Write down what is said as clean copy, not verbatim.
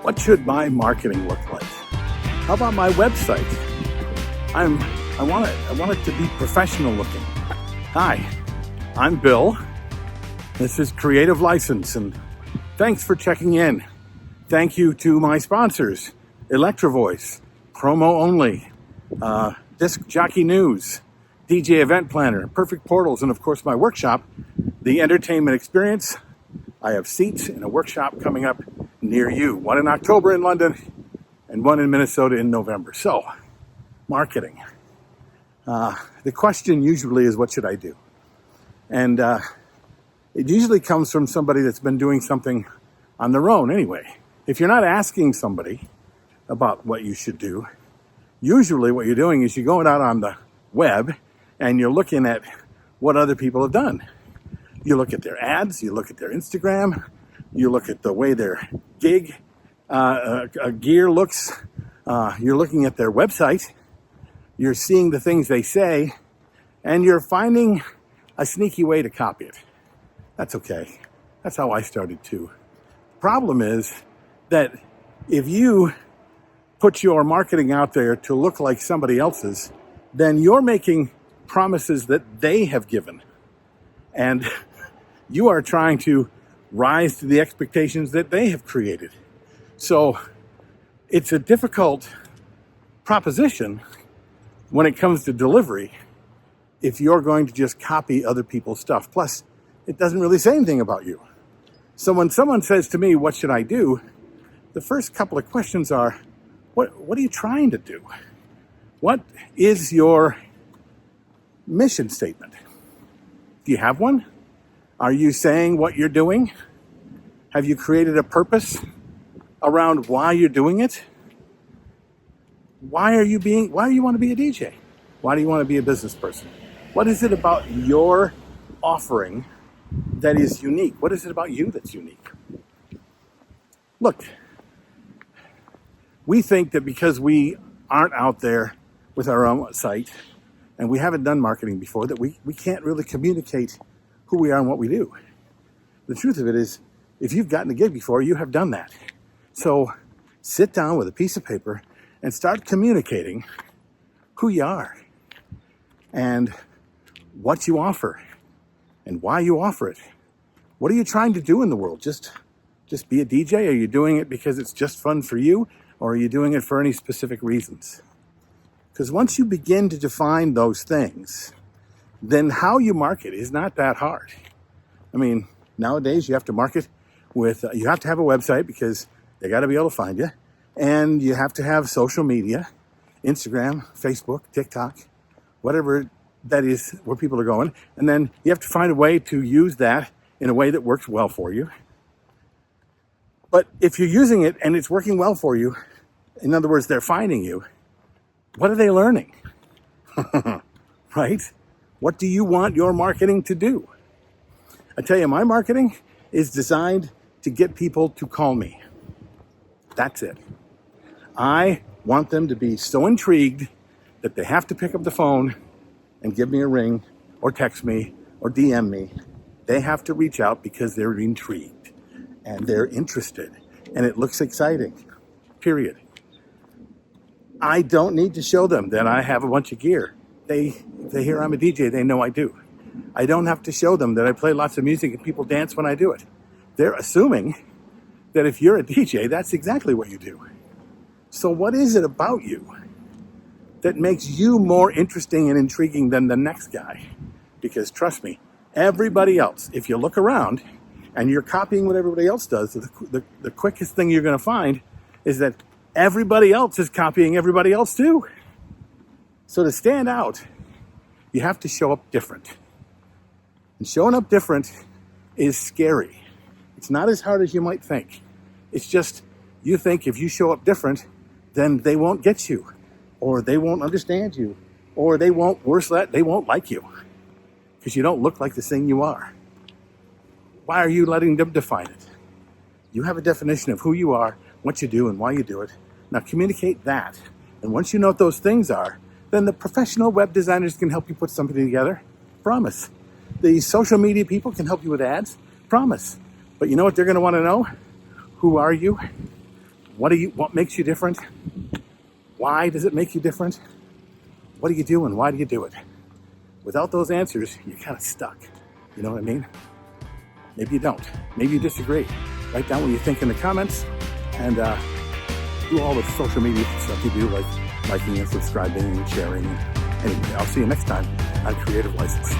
What should my marketing look like? How about my website? I want it to be professional looking. Hi, I'm Bill. This is Creative License, and thanks for checking in. Thank you to my sponsors, Electro Voice, Promo Only, Disc Jockey News, DJ Event Planner, Perfect Portals, and of course my workshop, The Entertainment Experience. I have seats in a workshop coming up near you. One in October in London and one in Minnesota in November. So, marketing. The question usually is, what should I do? And it usually comes from somebody that's been doing something on their own anyway. If you're not asking somebody about what you should do, usually what you're doing is you're going out on the web and you're looking at what other people have done. You look at their ads, you look at their Instagram, you look at the way their gig gear looks, you're looking at their website, you're seeing the things they say, and you're finding a sneaky way to copy it. That's okay. That's how I started too. The problem is that if you put your marketing out there to look like somebody else's, then you're making promises that they have given. And you are trying to rise to the expectations that they have created. So it's a difficult proposition when it comes to delivery if you're going to just copy other people's stuff. Plus, it doesn't really say anything about you. So when someone says to me, what should I do? The first couple of questions are, what are you trying to do? What is your mission statement? Do you have one? Are you saying what you're doing? Have you created a purpose around why you're doing it? Why do you want to be a DJ? Why do you want to be a business person? What is it about your offering that is unique? What is it about you that's unique? Look, we think that because we aren't out there with our own site and we haven't done marketing before, that we can't really communicate who we are and what we do. The truth of it is, if you've gotten a gig before, you have done that. So sit down with a piece of paper and start communicating who you are and what you offer and why you offer it. What are you trying to do in the world? Just be a DJ? Are you doing it because it's just fun for you? Or are you doing it for any specific reasons? Because once you begin to define those things, then how you market is not that hard. I mean, nowadays you have to market with, you have to have a website because they got to be able to find you. And you have to have social media, Instagram, Facebook, TikTok, whatever that is where people are going. And then you have to find a way to use that in a way that works well for you. But if you're using it and it's working well for you, in other words, they're finding you, what are they learning? Right? What do you want your marketing to do? I tell you, my marketing is designed to get people to call me. That's it. I want them to be so intrigued that they have to pick up the phone and give me a ring or text me or DM me. They have to reach out because they're intrigued and they're interested and it looks exciting, period. I don't need to show them that I have a bunch of gear. They hear I'm a DJ, they know I do. I don't have to show them that I play lots of music and people dance when I do it. They're assuming that if you're a DJ, that's exactly what you do. So what is it about you that makes you more interesting and intriguing than the next guy? Because trust me, everybody else, if you look around and you're copying what everybody else does, the quickest thing you're going to find is that everybody else is copying everybody else too. So to stand out, you have to show up different. And showing up different is scary. It's not as hard as you might think. It's just, you think if you show up different, then they won't get you, or they won't understand you, or they won't, worse that, they won't like you, because you don't look like the thing you are. Why are you letting them define it? You have a definition of who you are, what you do, and why you do it. Now communicate that. And once you know what those things are, then the professional web designers can help you put something together. Promise. The social media people can help you with ads. Promise. But you know what they're going to want to know? Who are you? What makes you different? Why does it make you different? What do you do and why do you do it? Without those answers, you're kind of stuck. You know what I mean? Maybe you don't. Maybe you disagree. Write down what you think in the comments, and do all the social media stuff you do, like liking and subscribing and sharing. Anyway, I'll see you next time on Creative License.